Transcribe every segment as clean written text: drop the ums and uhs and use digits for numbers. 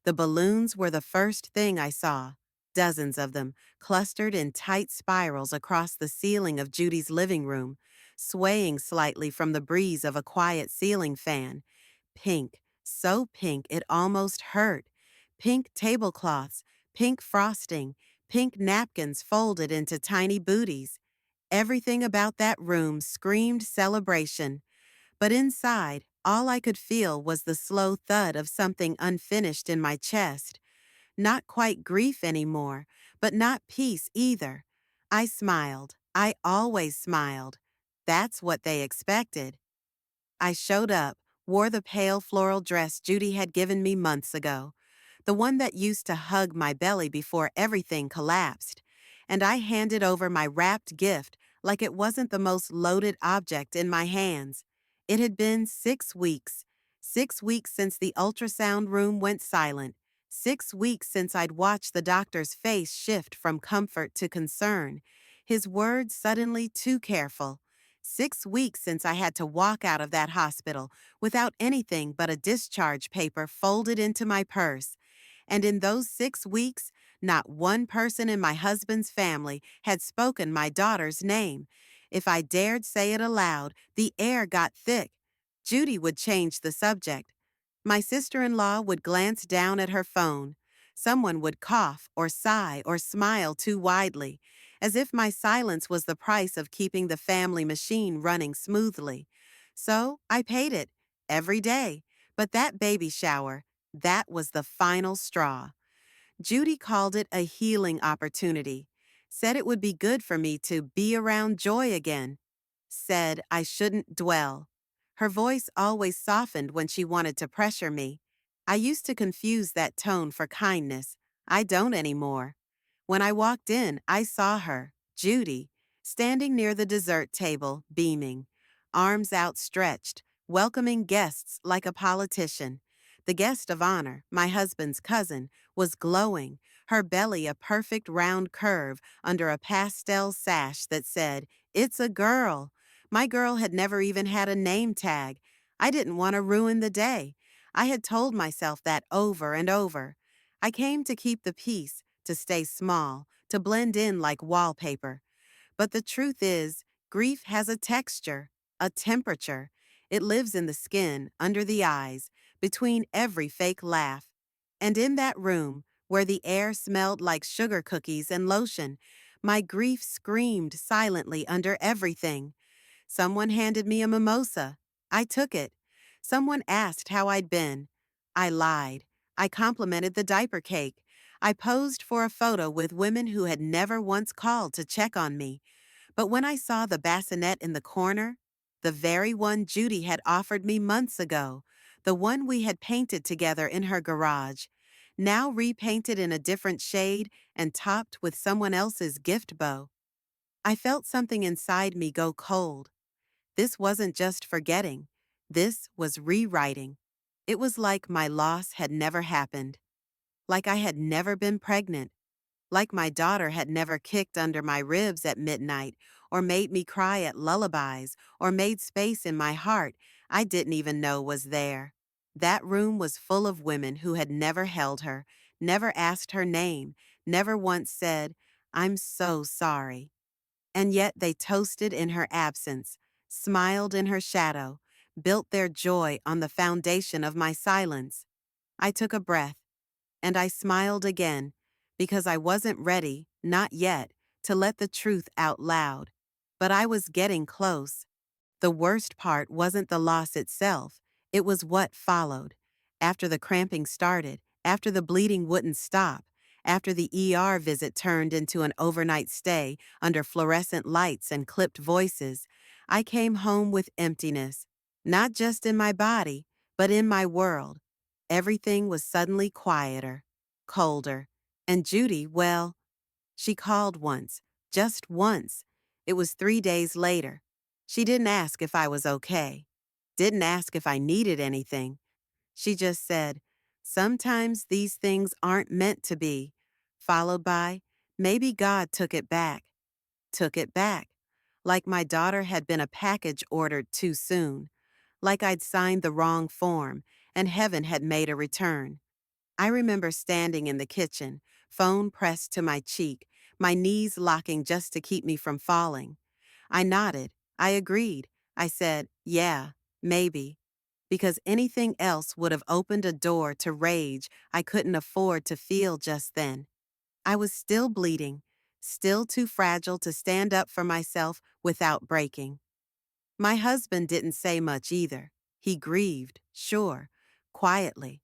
The balloons were the first thing I saw, dozens of them, clustered in tight spirals across the ceiling of Judy's living room, swaying slightly from the breeze of a quiet ceiling fan. Pink, so pink it almost hurt. Pink tablecloths, pink frosting, pink napkins folded into tiny booties. Everything about that room screamed celebration. But inside, all I could feel was the slow thud of something unfinished in my chest. Not quite grief anymore, but not peace either. I smiled. I always smiled. That's what they expected. I showed up, wore the pale floral dress Judy had given me months ago, the one that used to hug my belly before everything collapsed, and I handed over my wrapped gift like it wasn't the most loaded object in my hands. It had been 6 weeks. 6 weeks since the ultrasound room went silent. 6 weeks since I'd watched the doctor's face shift from comfort to concern, his words suddenly too careful. 6 weeks since I had to walk out of that hospital without anything but a discharge paper folded into my purse. And in those 6 weeks, not one person in my husband's family had spoken my daughter's name. If I dared say it aloud, the air got thick. Judy would change the subject. My sister-in-law would glance down at her phone. Someone would cough or sigh or smile too widely, as if my silence was the price of keeping the family machine running smoothly. So I paid it, every day. But that baby shower, that was the final straw. Judy called it a healing opportunity, said it would be good for me to be around joy again, said I shouldn't dwell. Her voice always softened when she wanted to pressure me. I used to confuse that tone for kindness. I don't anymore. When I walked in, I saw her, Judy, standing near the dessert table, beaming, arms outstretched, welcoming guests like a politician. The guest of honor, my husband's cousin, was glowing, her belly a perfect round curve under a pastel sash that said, "It's a girl." My girl had never even had a name tag. I didn't want to ruin the day. I had told myself that over and over. I came to keep the peace, to stay small, to blend in like wallpaper. But the truth is, grief has a texture, a temperature. It lives in the skin, under the eyes, between every fake laugh. And in that room, where the air smelled like sugar cookies and lotion, my grief screamed silently under everything. Someone handed me a mimosa. I took it. Someone asked how I'd been. I lied. I complimented the diaper cake. I posed for a photo with women who had never once called to check on me. But when I saw the bassinet in the corner, the very one Judy had offered me months ago, the one we had painted together in her garage, now repainted in a different shade and topped with someone else's gift bow, I felt something inside me go cold. This wasn't just forgetting. This was rewriting. It was like my loss had never happened, like I had never been pregnant, like my daughter had never kicked under my ribs at midnight, or made me cry at lullabies, or made space in my heart I didn't even know was there. That room was full of women who had never held her, never asked her name, never once said, "I'm so sorry." And yet they toasted in her absence, smiled in her shadow, built their joy on the foundation of my silence. I took a breath, and I smiled again, because I wasn't ready, not yet, to let the truth out loud. But I was getting close. The worst part wasn't the loss itself, it was what followed. After the cramping started, after the bleeding wouldn't stop, after the ER visit turned into an overnight stay under fluorescent lights and clipped voices, I came home with emptiness. Not just in my body, but in my world. Everything was suddenly quieter, colder. And Judy, well, she called once, just once. It was 3 days later. She didn't ask if I was okay, didn't ask if I needed anything. She just said, "Sometimes these things aren't meant to be," followed by, "Maybe God took it back." Took it back. Like my daughter had been a package ordered too soon. Like I'd signed the wrong form, and heaven had made a return. I remember standing in the kitchen, phone pressed to my cheek, my knees locking just to keep me from falling. I nodded. I agreed. I said, yeah, maybe. Because anything else would have opened a door to rage I couldn't afford to feel just then. I was still bleeding, still too fragile to stand up for myself without breaking. My husband didn't say much either. He grieved, sure, quietly.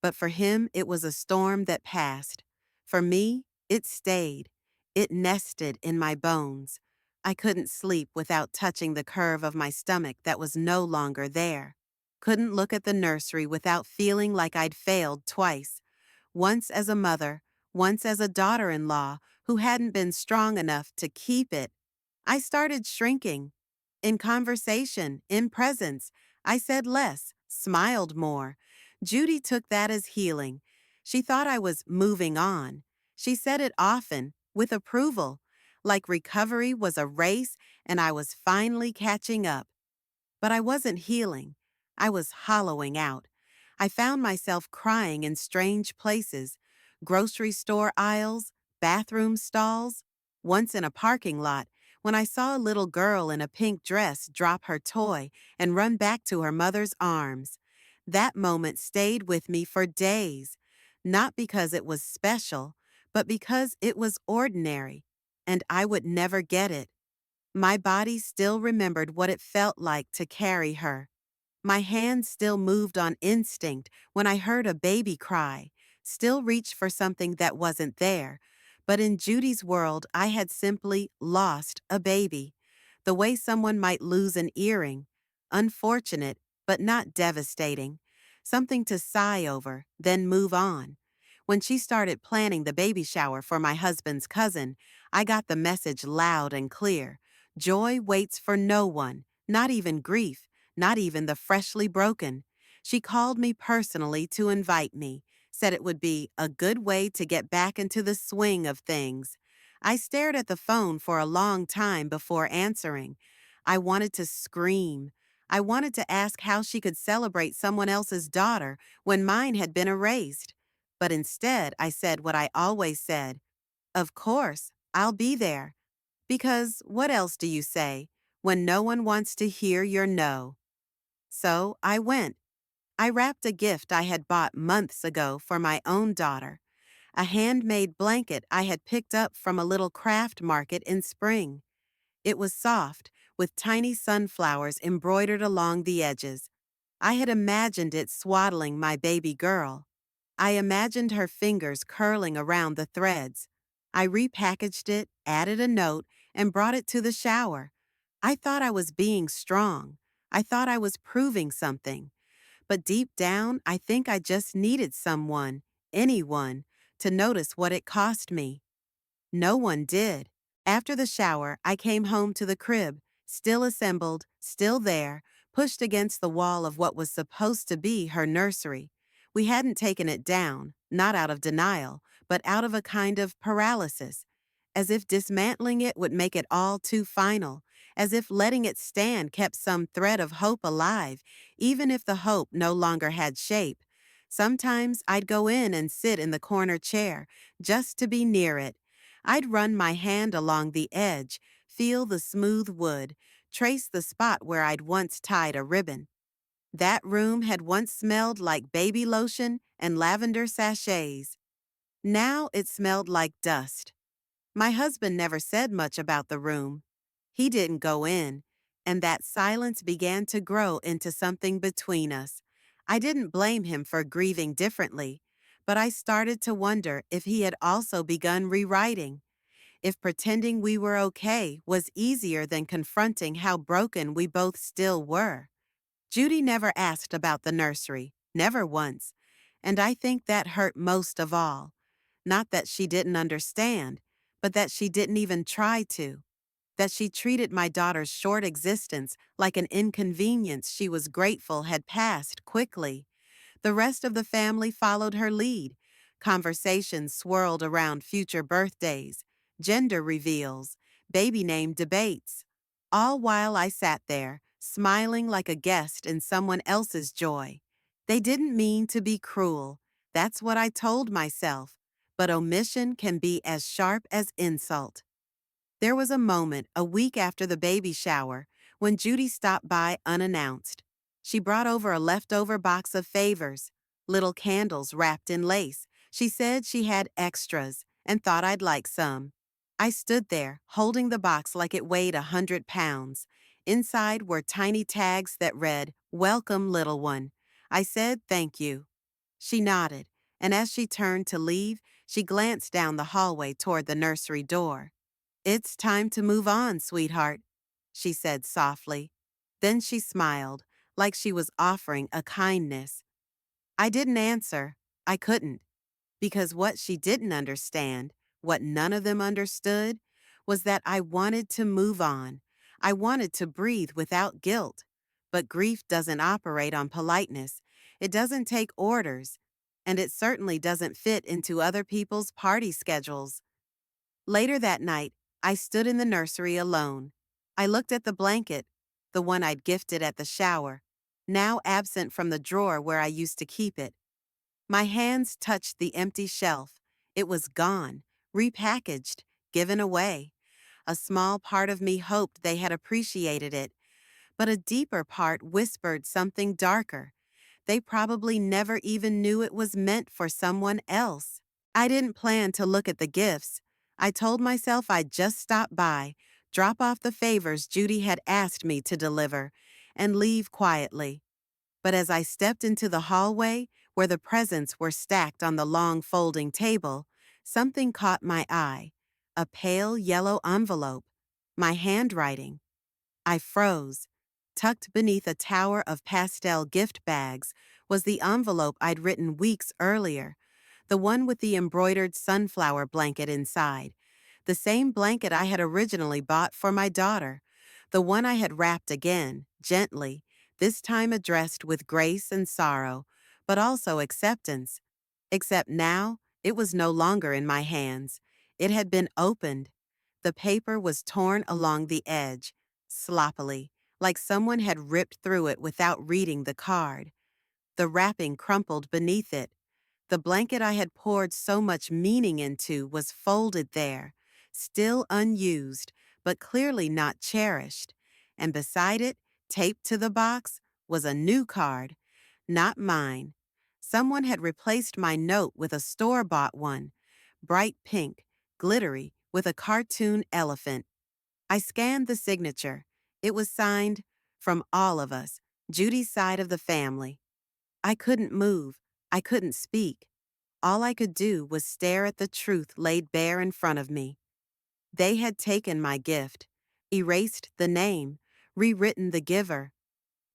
But for him, it was a storm that passed. For me, it stayed. It nested in my bones. I couldn't sleep without touching the curve of my stomach that was no longer there. Couldn't look at the nursery without feeling like I'd failed twice. Once as a mother, once as a daughter-in-law who hadn't been strong enough to keep it. I started shrinking. In conversation, in presence, I said less, smiled more. Judy took that as healing. She thought I was moving on. She said it often, with approval, like recovery was a race and I was finally catching up. But I wasn't healing. I was hollowing out. I found myself crying in strange places, grocery store aisles, bathroom stalls, once in a parking lot when I saw a little girl in a pink dress drop her toy and run back to her mother's arms. That moment stayed with me for days, not because it was special, but because it was ordinary, and I would never get it. My body still remembered what it felt like to carry her. My hands still moved on instinct when I heard a baby cry, still reached for something that wasn't there. But in Judy's world, I had simply lost a baby, the way someone might lose an earring. Unfortunate, but not devastating. Something to sigh over, then move on. When she started planning the baby shower for my husband's cousin, I got the message loud and clear. Joy waits for no one, not even grief, not even the freshly broken. She called me personally to invite me, said it would be a good way to get back into the swing of things. I stared at the phone for a long time before answering. I wanted to scream. I wanted to ask how she could celebrate someone else's daughter when mine had been erased. But instead, I said what I always said. Of course, I'll be there. Because what else do you say when no one wants to hear your no? So I went. I wrapped a gift I had bought months ago for my own daughter, a handmade blanket I had picked up from a little craft market in spring. It was soft, with tiny sunflowers embroidered along the edges. I had imagined it swaddling my baby girl. I imagined her fingers curling around the threads. I repackaged it, added a note, and brought it to the shower. I thought I was being strong. I thought I was proving something. But deep down, I think I just needed someone, anyone, to notice what it cost me. No one did. After the shower, I came home to the crib, still assembled, still there, pushed against the wall of what was supposed to be her nursery. We hadn't taken it down, not out of denial, but out of a kind of paralysis, as if dismantling it would make it all too final, as if letting it stand kept some thread of hope alive, even if the hope no longer had shape. Sometimes I'd go in and sit in the corner chair, just to be near it. I'd run my hand along the edge, feel the smooth wood, trace the spot where I'd once tied a ribbon. That room had once smelled like baby lotion and lavender sachets. Now it smelled like dust. My husband never said much about the room. He didn't go in, and that silence began to grow into something between us. I didn't blame him for grieving differently, but I started to wonder if he had also begun rewriting, if pretending we were okay was easier than confronting how broken we both still were. Judy never asked about the nursery, never once, and I think that hurt most of all. Not that she didn't understand, but that she didn't even try to. That she treated my daughter's short existence like an inconvenience she was grateful had passed quickly. The rest of the family followed her lead. Conversations swirled around future birthdays, gender reveals, baby name debates. All while I sat there, smiling like a guest in someone else's joy. They didn't mean to be cruel. That's what I told myself. But omission can be as sharp as insult. There was a moment, a week after the baby shower, when Judy stopped by unannounced. She brought over a leftover box of favors, little candles wrapped in lace. She said she had extras and thought I'd like some. I stood there, holding the box like it weighed 100 pounds. Inside were tiny tags that read, "Welcome, little one." I said, "Thank you." She nodded, and as she turned to leave, she glanced down the hallway toward the nursery door. "It's time to move on, sweetheart," she said softly. Then she smiled, like she was offering a kindness. I didn't answer. I couldn't, because what she didn't understand, what none of them understood, was that I wanted to move on. I wanted to breathe without guilt. But grief doesn't operate on politeness. It doesn't take orders. And it certainly doesn't fit into other people's party schedules. Later that night, I stood in the nursery alone. I looked at the blanket, the one I'd gifted at the shower, now absent from the drawer where I used to keep it. My hands touched the empty shelf. It was gone, repackaged, given away. A small part of me hoped they had appreciated it, but a deeper part whispered something darker. They probably never even knew it was meant for someone else. I didn't plan to look at the gifts. I told myself I'd just stop by, drop off the favors Judy had asked me to deliver, and leave quietly. But as I stepped into the hallway, where the presents were stacked on the long folding table, something caught my eye. A pale yellow envelope. My handwriting. I froze. Tucked beneath a tower of pastel gift bags was the envelope I'd written weeks earlier, the one with the embroidered sunflower blanket inside, the same blanket I had originally bought for my daughter, the one I had wrapped again, gently, this time addressed with grace and sorrow, but also acceptance. Except now, it was no longer in my hands. It had been opened. The paper was torn along the edge, sloppily, like someone had ripped through it without reading the card. The wrapping crumpled beneath it. The blanket I had poured so much meaning into was folded there, still unused, but clearly not cherished. And beside it, taped to the box, was a new card. Not mine. Someone had replaced my note with a store-bought one, bright pink, glittery, with a cartoon elephant. I scanned the signature. It was signed, "From all of us, Judy's side of the family." I couldn't move. I couldn't speak. All I could do was stare at the truth laid bare in front of me. They had taken my gift, erased the name, rewritten the giver,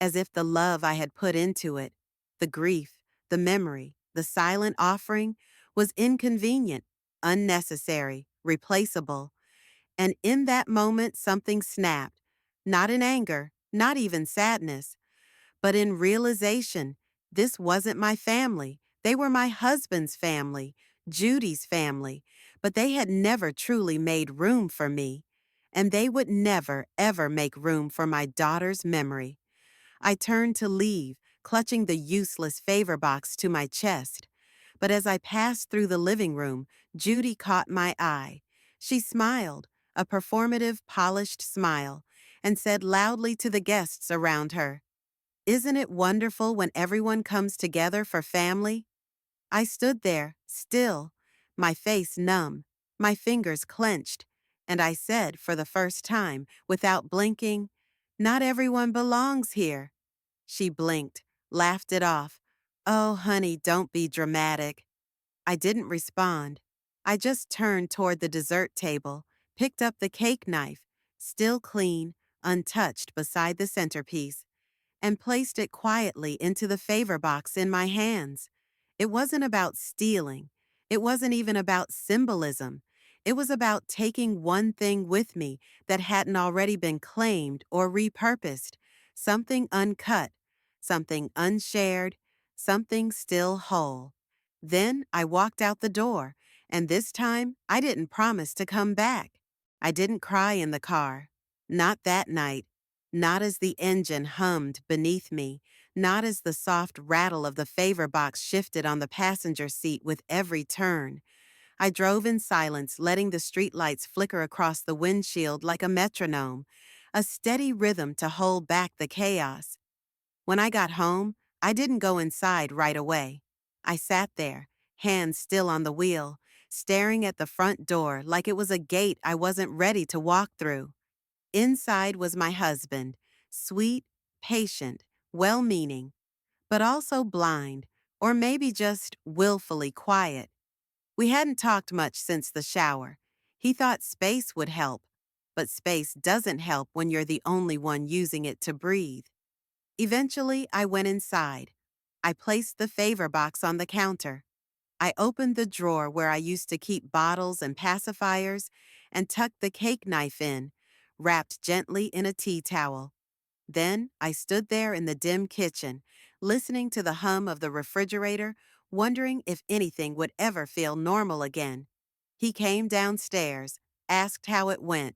as if the love I had put into it, the grief, the memory, the silent offering, was inconvenient, unnecessary, replaceable. And in that moment, something snapped, not in anger, not even sadness, but in realization. This wasn't my family. They were my husband's family, Judy's family, but they had never truly made room for me. And they would never, ever make room for my daughter's memory. I turned to leave, clutching the useless favor box to my chest. But as I passed through the living room, Judy caught my eye. She smiled, a performative, polished smile, and said loudly to the guests around her, "Isn't it wonderful when everyone comes together for family?" I stood there, still, my face numb, my fingers clenched, and I said for the first time, without blinking, "Not everyone belongs here." She blinked, laughed it off. "Oh, honey, don't be dramatic." I didn't respond. I just turned toward the dessert table, picked up the cake knife, still clean, untouched beside the centerpiece, and placed it quietly into the favor box in my hands. It wasn't about stealing. It wasn't even about symbolism. It was about taking one thing with me that hadn't already been claimed or repurposed, something uncut, something unshared, something still whole. Then I walked out the door, and this time I didn't promise to come back. I didn't cry in the car. Not that night. Not as the engine hummed beneath me, not as the soft rattle of the favor box shifted on the passenger seat with every turn. I drove in silence, letting the streetlights flicker across the windshield like a metronome, a steady rhythm to hold back the chaos. When I got home, I didn't go inside right away. I sat there, hands still on the wheel, staring at the front door like it was a gate I wasn't ready to walk through. Inside was my husband, sweet, patient, well meaning, but also blind, or maybe just willfully quiet. We hadn't talked much since the shower. He thought space would help, but space doesn't help when you're the only one using it to breathe. Eventually, I went inside. I placed the favor box on the counter. I opened the drawer where I used to keep bottles and pacifiers and tucked the cake knife in, wrapped gently in a tea towel. Then I stood there in the dim kitchen, listening to the hum of the refrigerator, wondering if anything would ever feel normal again. He came downstairs, asked how it went.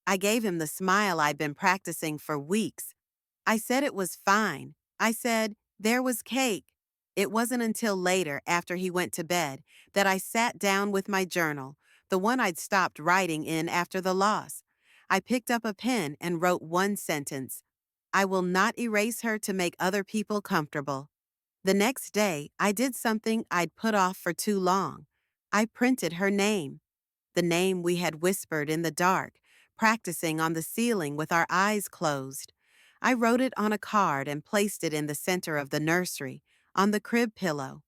I gave him the smile I'd been practicing for weeks. I said it was fine. I said, there was cake. It wasn't until later, after he went to bed, that I sat down with my journal, the one I'd stopped writing in after the loss. I picked up a pen and wrote one sentence. I will not erase her to make other people comfortable. The next day, I did something I'd put off for too long. I printed her name, the name we had whispered in the dark, practicing on the ceiling with our eyes closed. I wrote it on a card and placed it in the center of the nursery, on the crib pillow.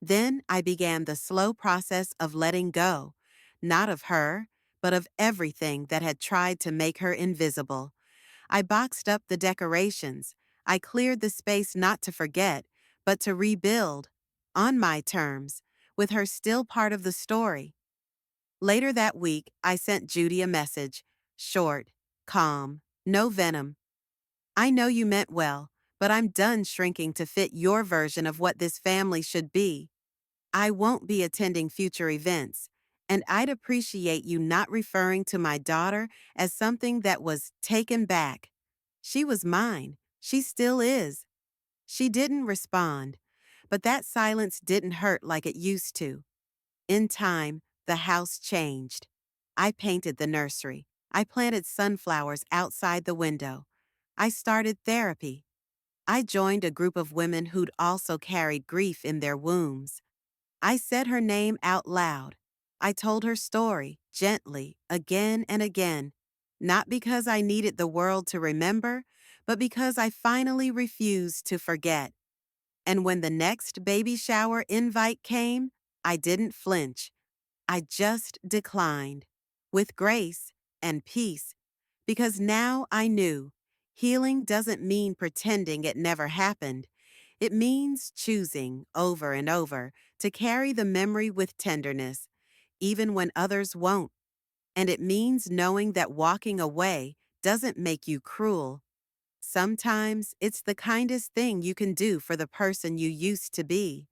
Then I began the slow process of letting go, not of her, but of everything that had tried to make her invisible. I boxed up the decorations. I cleared the space not to forget, but to rebuild, on my terms, with her still part of the story. Later that week, I sent Judy a message, short, calm, no venom. I know you meant well, but I'm done shrinking to fit your version of what this family should be. I won't be attending future events, and I'd appreciate you not referring to my daughter as something that was taken back. She was mine. She still is. She didn't respond, but that silence didn't hurt like it used to. In time, the house changed. I painted the nursery. I planted sunflowers outside the window. I started therapy. I joined a group of women who'd also carried grief in their wombs. I said her name out loud. I told her story, gently, again and again, not because I needed the world to remember, but because I finally refused to forget. And when the next baby shower invite came, I didn't flinch. I just declined, with grace and peace, because now I knew healing doesn't mean pretending it never happened. It means choosing over and over to carry the memory with tenderness, even when others won't. And it means knowing that walking away doesn't make you cruel. Sometimes it's the kindest thing you can do for the person you used to be.